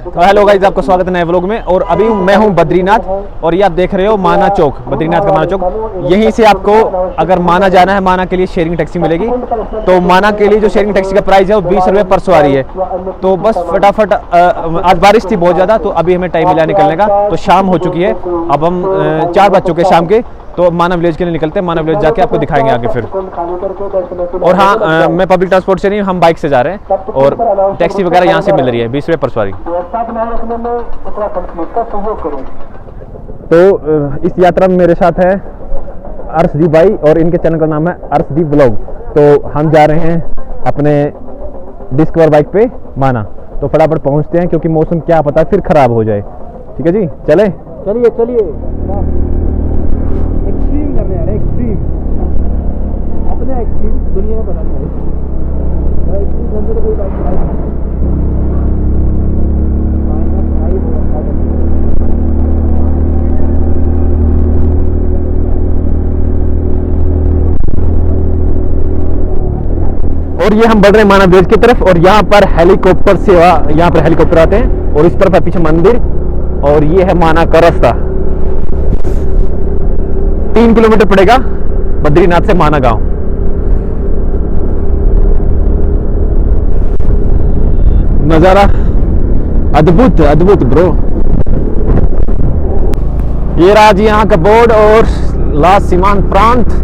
तो hello guys, आपका स्वागत है नए व्लॉग में। और अभी मैं हूं बद्रीनाथ और ये आप देख रहे हो माना चौक, बद्रीनाथ का माना चौक। यहीं से आपको अगर माना जाना है, माना के लिए शेयरिंग टैक्सी मिलेगी। तो माना के लिए जो शेयरिंग टैक्सी का प्राइस है वो 20 रुपये पर सवारी है। तो बस फटाफट, आज बारिश थी बहुत ज़्यादा, तो अभी हमें टाइम मिला निकलने का। तो शाम हो चुकी है, अब हम 4 बज चुके शाम के। तो माना विलेज के लिए निकलते हैं। माना विलेज जाके आपको दिखाएंगे आगे फिर। और हाँ, मैं पब्लिक ट्रांसपोर्ट से नहीं, हम बाइक से जा रहे हैं और टैक्सी वगैरह यहाँ से मिल रही है 20 रुपये पर सवारी। तो इस यात्रा में मेरे साथ है अर्शदीप भाई और इनके चैनल का नाम है अर्शदीप व्लॉग। तो हम जा रहे हैं अपने डिस्कवर बाइक पे माना। तो फटाफट पहुँचते हैं क्योंकि मौसम क्या पता फिर ख़राब हो जाए। ठीक है जी, चलें। चलिए चलिए, एक्सट्रीम करने यार, एक्सट्रीम अपने एक्सट्रीम दुनिया में बनाने वाले। तो कोई बाइक और ये हम बढ़ रहे हैं माना विलेज की तरफ। और यहाँ पर हेलीकॉप्टर सेवा, यहाँ पर हेलीकॉप्टर आते हैं। और इस तरफ है पीछे मंदिर और ये है माना का रास्ता। 3 किलोमीटर पड़ेगा बद्रीनाथ से माना गांव। नजारा अद्भुत अद्भुत ब्रो। ये रहा जी यहाँ का बोर्ड और ला सीमांत प्रांत।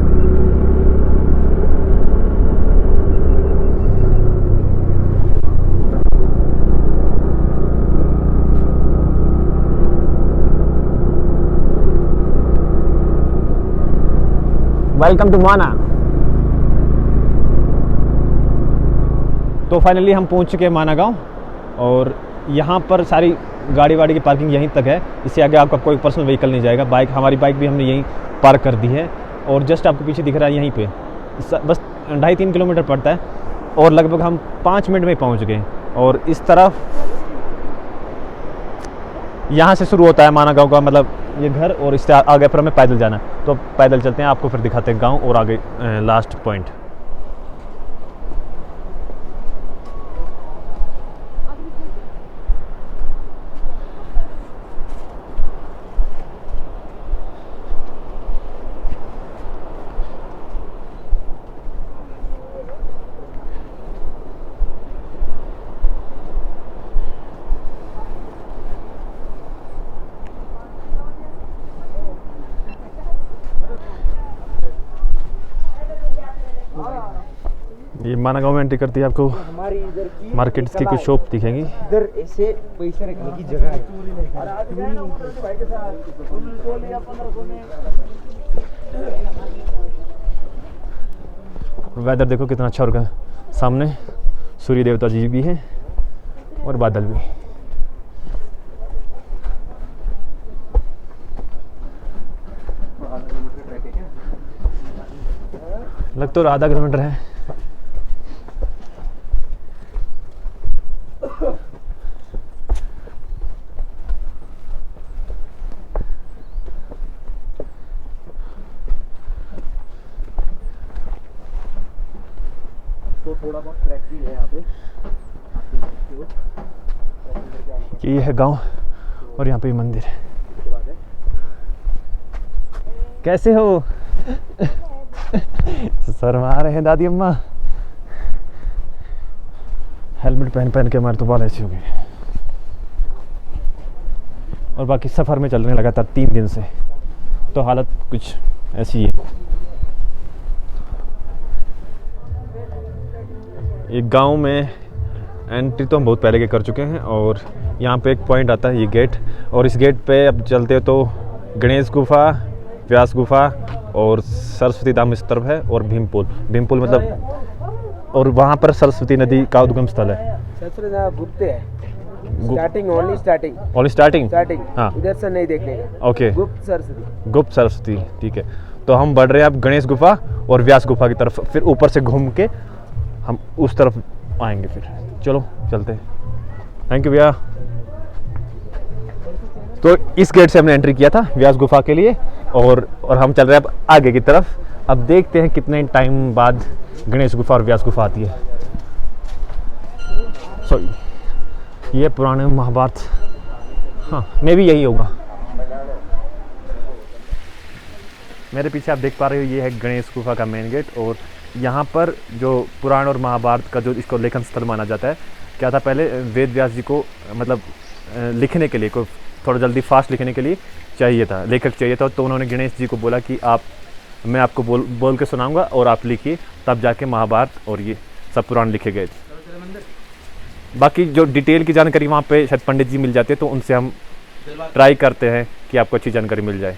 वेलकम टू माना। तो फाइनली हम पहुंच चुके हैं माना गांव। और यहाँ पर सारी गाड़ी वाड़ी की पार्किंग यहीं तक है। इससे आगे आपका कोई पर्सनल व्हीकल नहीं जाएगा। हमारी बाइक भी हमने यहीं पार्क कर दी है। और जस्ट आपको पीछे दिख रहा है यहीं पे बस 2.5-3 किलोमीटर पड़ता है। और लगभग हम 5 मिनट में पहुँच गए। और इस तरफ यहाँ से शुरू होता है माना गांव का, मतलब ये घर। और इससे आगे पर हमें पैदल जाना है। तो पैदल चलते हैं, आपको फिर दिखाते हैं गांव और आगे लास्ट पॉइंट। ये माना गांव में एंट्री करती है, आपको हमारी इधर की मार्केट्स की कुछ शॉप दिखेंगी। इधर ऐसे पैसे रखने की जगह है। वेदर देखो कितना अच्छा हो रहा है। सामने सूर्य देवता जी भी हैं और बादल भी। लग तो आधा किलोमीटर है। तो थोड़ा बहुत ट्रैक भी है यहाँ पे। ये है गांव और यहाँ पे मंदिर है। कैसे हो? शर्मा रहे हैं दादी अम्मा। हेलमेट पहन के हमारे तो बाल ऐसे हो गए। और बाकी सफ़र में चल रहे हैं लगातार 3 दिन से, तो हालत कुछ ऐसी है। एक गांव में एंट्री तो हम बहुत पहले के कर चुके हैं। और यहाँ पे एक पॉइंट आता है, ये गेट। और इस गेट पे अब चलते हो तो गणेश गुफा, व्यास गुफा और सरस्वती धाम इस तरफ है। और भीमपुल मतलब, और वहाँ पर सरस्वती नदी का उद्गम स्थल है। घूमते हैं स्टार्टिंग, ओनली स्टार्टिंग। हाँ, इधर से नहीं देखने का। ओके, गुप्त सरस्वती। ठीक है। तो हम बढ़ रहे हैं अब गणेश गुफा और व्यास गुफा की तरफ। फिर ऊपर से घूम के हम उस तरफ आएंगे। फिर चलो चलते हैं। थैंक यू भैया। तो इस गेट से हमने एंट्री किया था व्यास गुफा के लिए। और हम चल रहे हैं अब आगे की तरफ। अब देखते हैं कितने टाइम बाद गणेश गुफा और व्यास गुफा आती है। सॉरी। ये पुराने महाभारत, हाँ मे भी यही होगा। मेरे पीछे आप देख पा रहे हो ये है गणेश गुफा का मेन गेट। और यहाँ पर जो पुराण और महाभारत का जो इसको लेखन स्थल माना जाता है, क्या था पहले वेद व्यास जी को मतलब लिखने के लिए, को थोड़ा जल्दी फास्ट लिखने के लिए चाहिए था, लेखक चाहिए था। तो उन्होंने गणेश जी को बोला कि मैं आपको बोल के सुनाऊंगा और आप लिखिए, तब जाके महाभारत और ये सब पुराण लिखे गए थे। बाकी जो डिटेल की जानकारी वहाँ पे शायद पंडित जी मिल जाते हैं, तो उनसे हम ट्राई करते हैं कि आपको अच्छी जानकारी मिल जाए।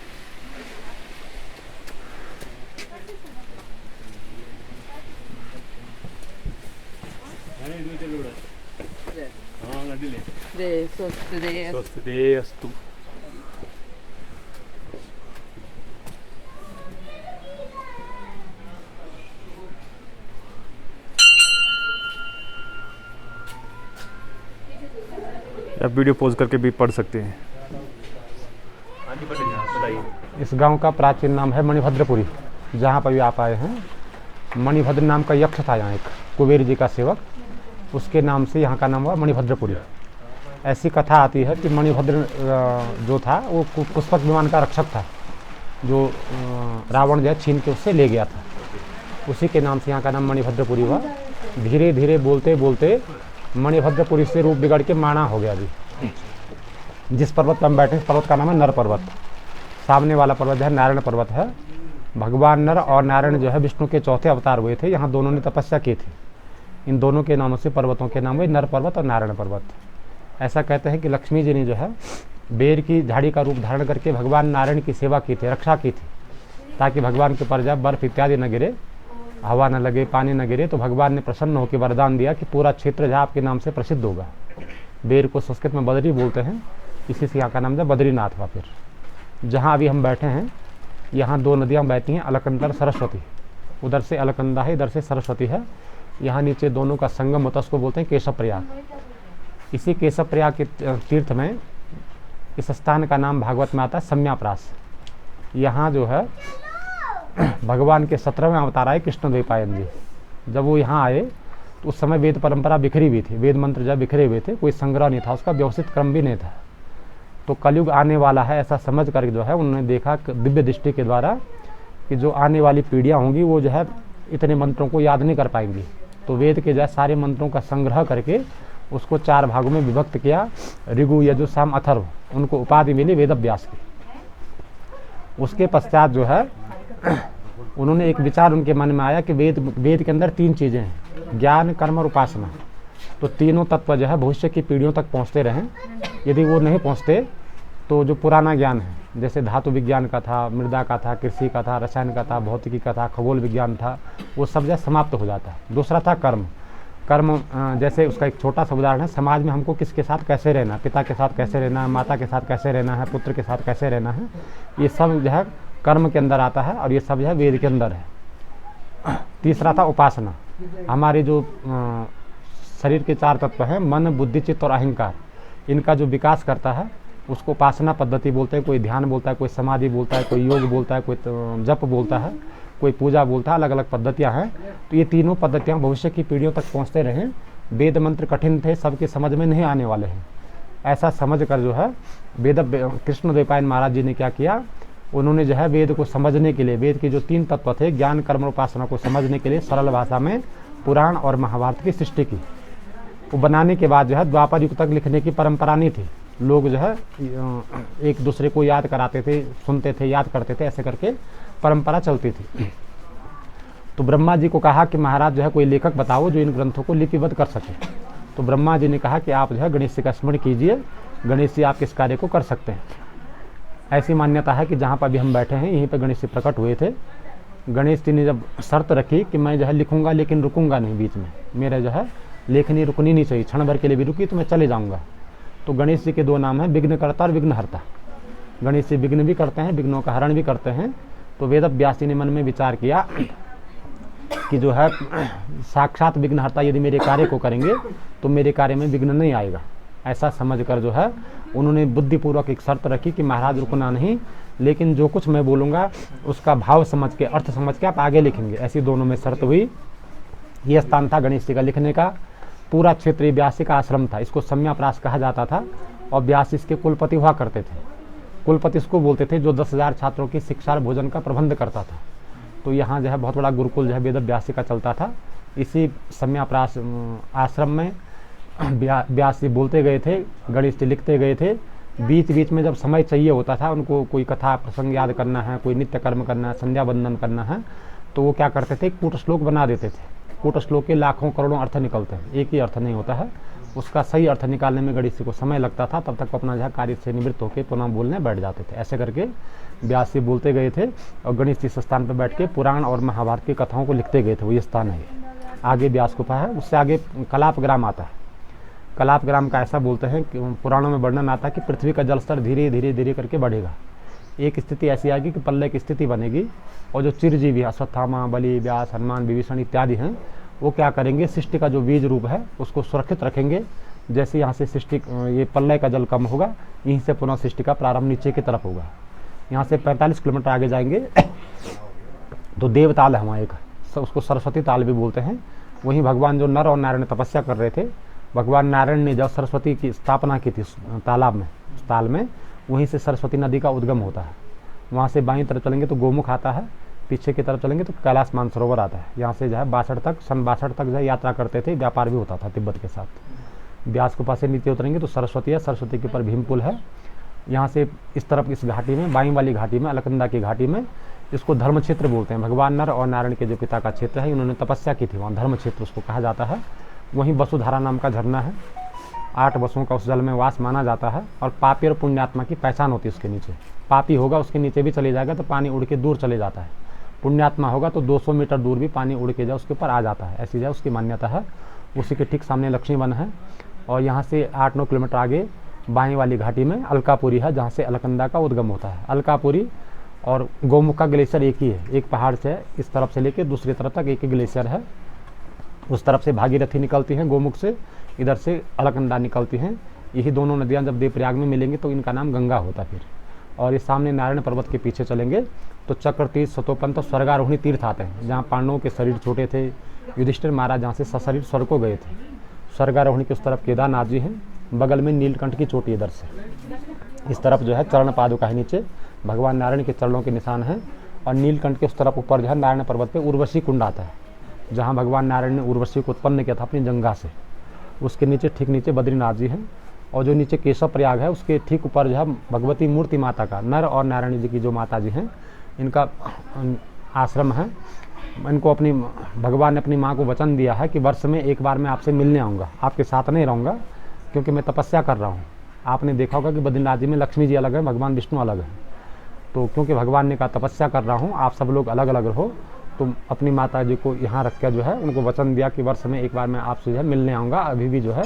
आप वीडियो पॉज करके भी पढ़ सकते हैं। इस गांव का प्राचीन नाम है मणिभद्रपुरी, जहाँ पर भी आप आए हैं। मणिभद्र नाम का यक्ष था यहाँ, एक कुबेर जी का सेवक, उसके नाम से यहाँ का नाम हुआ मणिभद्रपुरी। ऐसी कथा आती है कि मणिभद्र जो था वो पुष्पक विमान का रक्षक था, जो रावण जो है छीन के उससे ले गया था। उसी के नाम से यहाँ का नाम मणिभद्रपुरी हुआ। धीरे धीरे बोलते बोलते मणिभद्रपुरी से रूप बिगड़ के माणा हो गया जी। जिस पर्वत पर हम बैठे इस पर्वत का नाम है नर पर्वत। सामने वाला पर्वत जो है नारायण पर्वत है। भगवान नर और नारायण जो है विष्णु के चौथे अवतार हुए थे। यहाँ दोनों ने तपस्या की थी। इन दोनों के नामों से पर्वतों के नाम हुए नर पर्वत और नारायण पर्वत। ऐसा कहते हैं कि लक्ष्मी जी ने जो है बेर की झाड़ी का रूप धारण करके भगवान नारायण की सेवा की थी, रक्षा की थी, ताकि भगवान के ऊपर जब बर्फ इत्यादि न गिरे, हवा न लगे, पानी न गिरे, तो भगवान ने प्रसन्न होकर वरदान दिया कि पूरा क्षेत्र जहाँ आपके नाम से प्रसिद्ध होगा। बेर को संस्कृत में बदरी बोलते हैं, इसी से यहाँ का नाम है बद्रीनाथ हुआ। फिर जहाँ अभी हम बैठे हैं यहाँ दो नदियाँ बहती हैं, अलकनंदा और सरस्वती। उधर से अलकनंदा है, इधर से सरस्वती है। यहाँ नीचे दोनों का संगम होता है, उसको बोलते हैं केशव प्रयाग। इसी केशव प्रयाग के तीर्थ में इस स्थान का नाम भागवत में आता है सम्याप्रास। यहाँ जो है भगवान के 17वें अवतार आए कृष्णद्वैपायन जी। जब वो यहाँ आए तो उस समय वेद परंपरा बिखरी हुई थी, वेद मंत्र जब बिखरे हुए थे, कोई संग्रह नहीं था, उसका व्यवस्थित क्रम भी नहीं था। तो कलयुग आने वाला है ऐसा समझ कर जो है उन्होंने देखा दिव्य दृष्टि के द्वारा कि जो आने वाली पीढ़ियाँ होंगी वो जो है इतने मंत्रों को याद नहीं कर पाएंगी। तो वेद के जो है सारे मंत्रों का संग्रह करके उसको 4 भागों में विभक्त किया। ऋगु, यजु, साम, अथर्व, उनको उपाधि मिली वेद व्यास की। उसके पश्चात जो है उन्होंने एक विचार उनके मन में आया कि वेद के अंदर 3 चीज़ें हैं, ज्ञान, कर्म और उपासना। तो तीनों तत्व जो है भविष्य की पीढ़ियों तक पहुंचते रहें। यदि वो नहीं पहुंचते तो जो पुराना ज्ञान है, जैसे धातु विज्ञान का था, मृदा का था, कृषि का था, रसायन का था, भौतिकी का था, खगोल विज्ञान था, वो सब जो समाप्त हो जाता है। दूसरा था कर्म। कर्म जैसे उसका एक छोटा सा उदाहरण है, समाज में हमको किसके साथ कैसे रहना, पिता के साथ कैसे रहना है, माता के साथ कैसे रहना है, पुत्र के साथ कैसे रहना है, ये सब जो है कर्म के अंदर आता है और ये सब जो है वेद के अंदर है। तीसरा था उपासना। हमारे जो शरीर के 4 तत्व हैं, मन, बुद्धि, चित्त और अहंकार, इनका जो विकास करता है उसको उपासना पद्धति बोलते हैं। कोई ध्यान बोलता है, कोई समाधि बोलता है, कोई योग बोलता है, कोई जप बोलता है, कोई पूजा बोलता है। अलग अलग पद्धतियाँ हैं। तो ये तीनों पद्धतियाँ भविष्य की पीढ़ियों तक पहुँचते रहें। वेद मंत्र कठिन थे, सबके समझ में नहीं आने वाले हैं, ऐसा समझ कर जो है कृष्णद्वैपायन महाराज जी ने क्या किया, उन्होंने जो है वेद को समझने के लिए, वेद के जो 3 तत्व थे ज्ञान, कर्म और उपासना को समझने के लिए सरल भाषा में पुराण और महाभारत की सृष्टि की। वो बनाने के बाद जो है द्वापर युग तक लिखने की परंपरा नहीं थी। लोग जो है एक दूसरे को याद कराते थे, सुनते थे, याद करते थे, ऐसे करके परंपरा चलती थी। तो ब्रह्मा जी को कहा कि महाराज जो है कोई लेखक बताओ जो इन ग्रंथों को लिपिबद्ध कर सके। तो ब्रह्मा जी ने कहा कि आप जो है गणेश जी का स्मरण कीजिए, गणेश जी आप इस कार्य को कर सकते हैं। ऐसी मान्यता है कि जहाँ पर भी हम बैठे हैं यहीं पर गणेश जी प्रकट हुए थे। गणेश जी ने जब शर्त रखी कि मैं जो है लिखूंगा लेकिन रुकूंगा नहीं, बीच में मेरा जो है लेखनी रुकनी नहीं चाहिए, क्षण भर के लिए भी रुकी तो मैं चले जाऊंगा। तो गणेश जी के 2 नाम हैं, विघ्नकर्ता और विघ्नहर्ता। गणेश जी विघ्न भी करते हैं, विघ्नों का हरण भी करते हैं। तो वेद व्यास जी ने मन में विचार किया कि जो है साक्षात विघ्नहर्ता यदि मेरे कार्य को करेंगे तो मेरे कार्य में विघ्न नहीं आएगा। ऐसा समझकर जो है उन्होंने बुद्धिपूर्वक एक शर्त रखी कि महाराज रुकना नहीं, लेकिन जो कुछ मैं बोलूँगा उसका भाव समझ के, अर्थ समझ के आप आगे लिखेंगे। ऐसी दोनों में शर्त हुई। ये स्थान था गणेश जी का लिखने का। पूरा क्षेत्र ये व्यासी का आश्रम था, इसको सम्याप्रास कहा जाता था और व्यास इसके कुलपति हुआ करते थे। कुलपति इसको बोलते थे जो 10,000 छात्रों की शिक्षा और भोजन का प्रबंध करता था। तो यहाँ जो है बहुत बड़ा गुरुकुल जो है वेद व्यासी का चलता था। इसी सम्याप्रास आश्रम में व्यास जी बोलते गए थे, गणेश जी लिखते गए थे। बीच बीच में जब समय चाहिए होता था उनको, कोई कथा प्रसंग याद करना है, कोई नित्य कर्म करना है, संध्या वंदन करना है, तो वो क्या करते थे, कूट श्लोक बना देते थे। कूट श्लोक के लाखों करोड़ों अर्थ निकलते हैं, एक ही अर्थ नहीं होता है। उसका सही अर्थ निकालने में गणेश जी को समय लगता था, तब तक वो अपना जो है कार्य से निवृत्त होकर पुनः बोलने बैठ जाते थे। ऐसे करके व्यास जी बोलते गए थे और गणेश जी इस स्थान पर बैठ के पुराण और महाभारत की कथाओं को लिखते गए थे। वही स्थान है, आगे व्यास गुफा है, उससे आगे कलाप ग्राम आता है। कलाप ग्राम का ऐसा बोलते हैं कि पुराणों में वर्णन आता है कि पृथ्वी का जलस्तर धीरे धीरे धीरे करके बढ़ेगा। एक स्थिति ऐसी आएगी कि प्रलय की स्थिति बनेगी और जो चिरजीवी अश्वत्थामा, बलि, व्यास, हनुमान, विभीषण इत्यादि हैं, वो क्या करेंगे, सृष्टि का जो बीज रूप है उसको सुरक्षित रखेंगे। जैसे यहाँ से सृष्टि, ये प्रलय का जल कम होगा, यहीं से पुनः सृष्टि का प्रारंभ नीचे की तरफ होगा। यहाँ से 45 किलोमीटर आगे जाएंगे तो देवताल है वहाँ एक, उसको सरस्वती ताल भी बोलते हैं। वहीं भगवान जो नर और नारायण तपस्या कर रहे थे, भगवान नारायण ने जब सरस्वती की स्थापना की थी तालाब में, ताल में, वहीं से सरस्वती नदी का उद्गम होता है। वहाँ से बाईं तरफ चलेंगे तो गोमुख आता है, पीछे की तरफ चलेंगे तो कैलाश मानसरोवर आता है। यहाँ से जो है 62 तक, सन 62 तक जो है यात्रा करते थे, व्यापार भी होता था तिब्बत के साथ। व्यास गुफा से नीचे उतरेंगे तो सरस्वती है, सरस्वती के ऊपर भीमपुल है। यहाँ से इस तरफ इस घाटी में, बाईं वाली घाटी में, अलकनंदा की घाटी में, इसको धर्म क्षेत्र बोलते हैं। भगवान नर और नारायण के जो पिता का क्षेत्र है, उन्होंने तपस्या की थी, वहाँ धर्म क्षेत्र उसको कहा जाता है। वहीं वसुधारा नाम का झरना है, 8 वसुओं का उस जल में वास माना जाता है और पापी और पुण्यात्मा की पहचान होती है उसके नीचे। पापी होगा उसके नीचे भी चले जाएगा तो पानी उड़ के दूर चले जाता है, पुण्यात्मा होगा तो 200 मीटर दूर भी पानी उड़ के जाए उसके ऊपर आ जाता है, ऐसी जो उसकी मान्यता है। उसी के ठीक सामने लक्ष्मी वन है और यहाँ से 8-9 किलोमीटर आगे बाईं वाली घाटी में अलकापुरी है, जहाँ से अलकनंदा का उद्गम होता है। अलकापुरी और गोमुख का ग्लेशियर एक ही है, एक पहाड़ से इस तरफ से लेकर दूसरी तरफ तक एक ही ग्लेशियर है। उस तरफ से भागीरथी निकलती हैं गोमुख से, इधर से अलकनंदा निकलती हैं। यही दोनों नदियाँ जब देवप्रयाग में मिलेंगी तो इनका नाम गंगा होता फिर। और ये सामने नारायण पर्वत के पीछे चलेंगे तो चक्र तीर्थ, सतोपंथ और स्वर्गारोहिणी तीर्थ आते हैं, जहाँ पांडवों के शरीर छोटे थे, युधिष्ठिर महाराज जहाँ से सशरीर स्वर्ग को गए थे। स्वर्गारोहिणी के उस तरफ केदारनाथ जी हैं, बगल में नीलकंठ की चोटी इधर से, इस तरफ जो है चरण पादुका है, नीचे भगवान नारायण के चरणों के निशान हैं। और नीलकंठ के उस तरफ ऊपर जो है नारायण पर्वत पे उर्वशी कुंड आता है, जहाँ भगवान नारायण ने उर्वशी को उत्पन्न किया था अपनी जंघा से। उसके नीचे, ठीक नीचे बद्रीनाथ जी हैं और जो नीचे केशव प्रयाग है उसके ठीक ऊपर जो है भगवती मूर्ति माता का, नर और नारायण जी की जो माता जी हैं, इनका आश्रम है। इनको अपनी भगवान ने अपनी माँ को वचन दिया है कि वर्ष में एक बार मैं आपसे मिलने आऊँगा, आपके साथ नहीं रहूँगा क्योंकि मैं तपस्या कर रहा हूँ। आपने देखा होगा कि बद्रीनाथ जी में लक्ष्मी जी अलग है, भगवान विष्णु अलग है। तो क्योंकि भगवान ने कहा तपस्या कर रहा हूँ, आप सब लोग अलग अलग रहो, तो अपनी माता जी को यहाँ रख कर जो है उनको वचन दिया कि वर्ष में एक बार मैं आपसे जो है मिलने आऊँगा। अभी भी जो है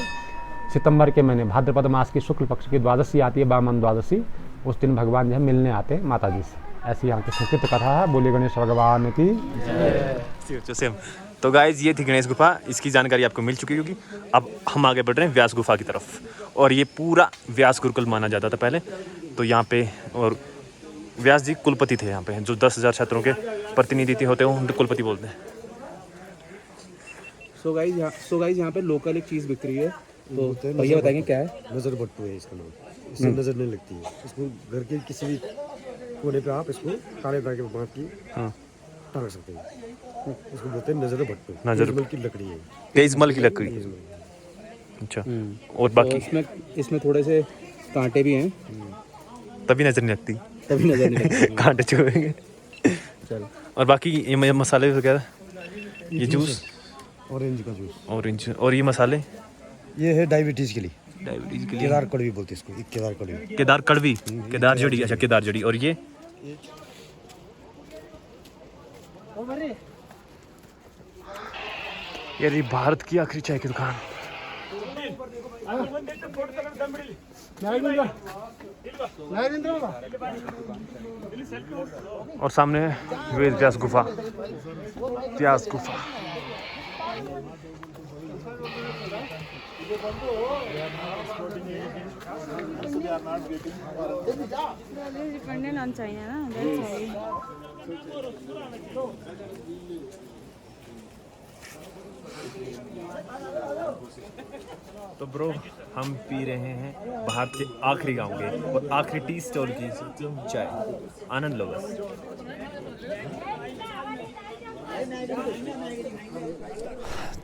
सितंबर के महीने भाद्रपद मास की शुक्ल पक्ष की द्वादशी आती है, वामन द्वादशी, उस दिन भगवान जो है मिलने आते हैं माता जी से। ऐसी यहाँ की संस्कृत कथा है। बोलिए गणेश भगवान की। सेम। तो गाइज ये थी गणेश गुफा, इसकी जानकारी आपको मिल चुकी होगी। अब हम आगे बढ़ रहे हैं व्यास गुफा की तरफ। और ये पूरा व्यास गुरुकुल माना जाता था पहले, तो यहाँ पे और व्यास जी कुलपति थे यहाँ पे, जो 10,000 छात्रों के प्रतिनिधि होते हैं उनको कुलपति बोलते हैं। सो गाइज यहाँ पे लोकल एक चीज़ बिक रही है, तो भैया बताएंगे क्या है? नज़र बट्टू है इसका नाम, इससे नज़र नहीं लगती है। इसको घर के किसी भी कोने पे आप इसको काले धागे पे बांध के टांग सकते हैं। इसको बोलते हैं नज़र बट्टू। नज़र की लकड़ी है, तेजमल की लकड़ी। अच्छा, और बाकी इसमें थोड़े से कांटे भी हैं, तभी नजर नहीं लगती, तभी नजर नहीं लगती। कांटे चुभेंगे। चलो, और बाकी ये मसाले वगैरह, ये जूस, ऑरेंज का जूस, ऑरेंज, और ये मसाले ये है डायबिटीज के लिए, डायबिटीज के लिए। केदार कड़वी बोलते हैं इसको, एक केदार कड़वी, केदार कड़वी, केदार जड़ी। अच्छा, केदार जड़ी। और ये रही भारत की आखिरी चाय की दुकान। और सामने है व्यास गुफा, व्यास गुफा। Dependent on China, na? That's why. तो ब्रो हम पी रहे हैं बाहर के आखिरी गांव के और आखिरी टी स्टॉल की चाय। आनंद लो बस।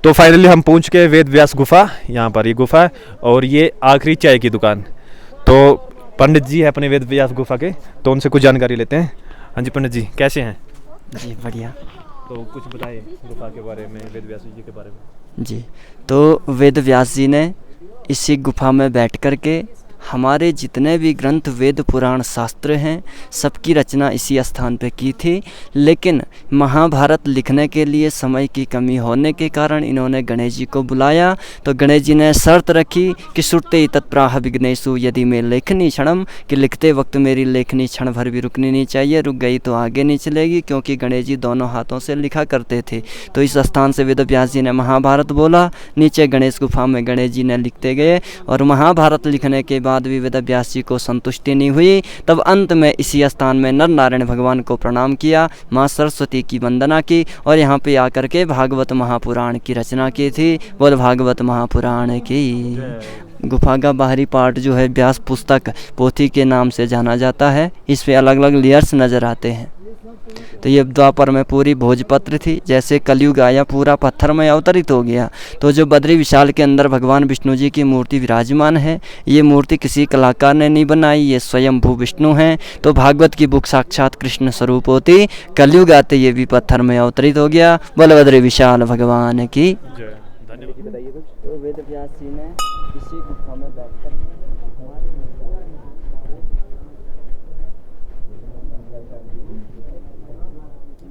तो फाइनली हम पहुंच गए वेद व्यास गुफा। यहाँ पर ये गुफा है और ये आखिरी चाय की दुकान। तो पंडित जी है अपने वेद व्यास गुफा के, तो उनसे कुछ जानकारी लेते हैं। हाँ जी पंडित जी, कैसे हैं? जी बढ़िया। तो कुछ बताइए गुफा के बारे में, वेद व्यास जी के बारे में। जी, तो वेद व्यास जी ने इसी गुफा में बैठ कर के हमारे जितने भी ग्रंथ वेद पुराण शास्त्र हैं सबकी रचना इसी स्थान पे की थी। लेकिन महाभारत लिखने के लिए समय की कमी होने के कारण इन्होंने गणेश जी को बुलाया। तो गणेश जी ने शर्त रखी कि श्रुते तत्प्राह विघ्नेषु यदि मैं लेखनी क्षणम, कि लिखते वक्त मेरी लेखनी क्षण भर भी रुकनी नहीं चाहिए, रुक गई तो आगे नहीं चलेगी, क्योंकि गणेश जी दोनों हाथों से लिखा करते थे। तो इस स्थान से वेद व्यास जी ने महाभारत बोला, नीचे गणेश गुफा में गणेश जी ने लिखते गए। और महाभारत लिखने के बाद भी वेद व्यास जी को संतुष्टि नहीं हुई। तब अंत में इसी स्थान में नर नारायण भगवान को प्रणाम किया, माँ सरस्वती की वंदना की और यहाँ पे आकर के भागवत महापुराण की रचना की थी। बोल भागवत महापुराण की। गुफा का बाहरी पार्ट जो है व्यास पुस्तक पोथी के नाम से जाना जाता है। इस पे अलग अलग लेयर्स नज़र आते हैं। तो ये द्वापर में पूरी भोजपत्र थी, जैसे कलयुग आया पूरा पत्थर में अवतरित हो गया। तो जो बद्री विशाल के अंदर भगवान विष्णु जी की मूर्ति विराजमान है, ये मूर्ति किसी कलाकार ने नहीं बनाई, ये स्वयं भू विष्णु हैं। तो भागवत की बुक साक्षात कृष्ण स्वरूप होती, कलयुग आते ये भी पत्थर में अवतरित हो गया। बोल बद्री विशाल भगवान की। तो वेद व्यास जी ने इसी गुफा में बैठकर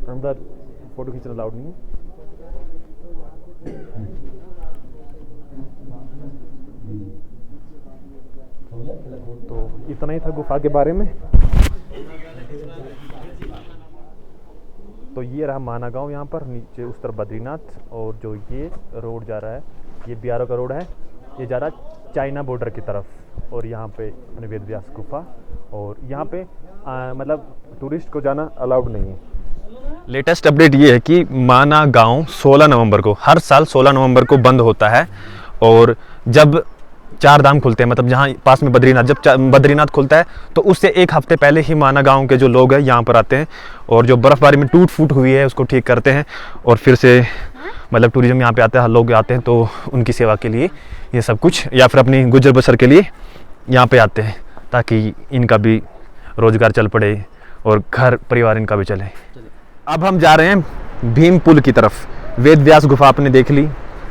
अंदर फोटो खींचना अलाउड नहीं है। तो इतना ही था गुफा के बारे में। तो ये रहा माना गांव, यहाँ पर नीचे उस तरफ बद्रीनाथ, और जो ये रोड जा रहा है ये बिहार का रोड है, ये जा रहा है चाइना बॉर्डर की तरफ। और यहाँ पे अपने वेद व्यास गुफा, और यहाँ पे मतलब टूरिस्ट को जाना अलाउड नहीं है। लेटेस्ट अपडेट ये है कि माना गांव 16 नवंबर को, हर साल 16 नवंबर को बंद होता है। और जब चार धाम खुलते हैं, मतलब जहाँ पास में बद्रीनाथ, जब बद्रीनाथ खुलता है तो उससे एक हफ्ते पहले ही माना गांव के जो लोग हैं यहाँ पर आते हैं और जो बर्फ़बारी में टूट फूट हुई है उसको ठीक करते हैं। और फिर से मतलब टूरिज्म यहाँ पे आते हैं, लोग आते हैं तो उनकी सेवा के लिए ये सब कुछ, या फिर अपनी गुजर बसर के लिए यहाँ पे आते हैं, ताकि इनका भी रोजगार चल पड़े और घर परिवार इनका भी चले। अब हम जा रहे हैं भीम पुल की तरफ। वेद व्यास गुफा आपने देख ली,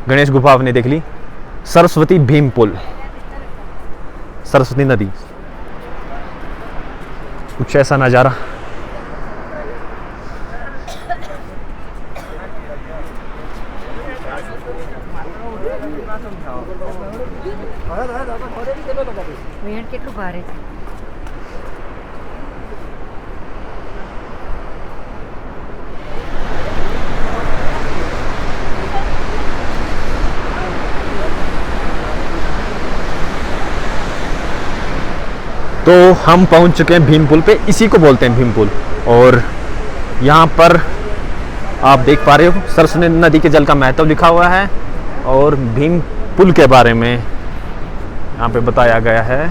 गणेश गुफा आपने देख ली, सरस्वती भीम पुल, सरस्वती नदी, कुछ ऐसा नज़ारा। કેટલું ભારે છે। तो हम पहुंच चुके हैं भीम पुल पे, इसी को बोलते हैं भीम पुल। और यहाँ पर आप देख पा रहे हो सरस्वती नदी के जल का महत्व लिखा हुआ है और भीम पुल के बारे में यहाँ पे बताया गया है।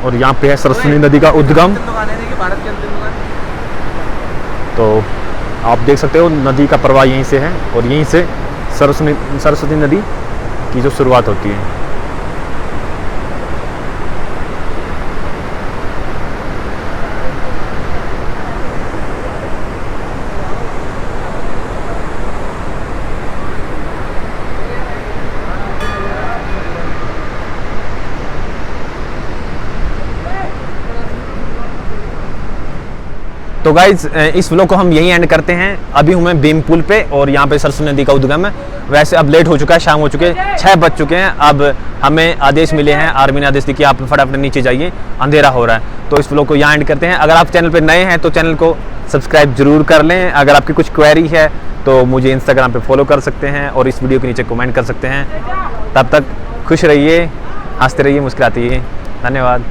और यहाँ पे है सरस्वती नदी का उद्गम। तो आप देख सकते हो नदी का प्रवाह यहीं से है और यहीं से सरस्वती नदी की जो शुरुआत होती है। तो गाइज इस व्लॉग को हम यहीं एंड करते हैं। अभी हूँ मैं भीम पुल पे और यहाँ पे सरस्वती नदी का उद्गम है। वैसे अब लेट हो चुका है, शाम हो चुके हैं, 6 बज चुके हैं। अब हमें आदेश मिले हैं, आर्मी ने आदेश दिया कि आप फटाफट नीचे जाइए, अंधेरा हो रहा है। तो इस व्लॉग को यहाँ एंड करते हैं। अगर आप चैनल पे नए हैं तो चैनल को सब्सक्राइब जरूर कर लें। अगर आपकी कुछ क्वेरी है तो मुझे इंस्टाग्राम पे फॉलो कर सकते हैं और इस वीडियो के नीचे कमेंट कर सकते हैं। तब तक खुश रहिए, हंसते रहिए, मुस्कुराते रहिए। धन्यवाद।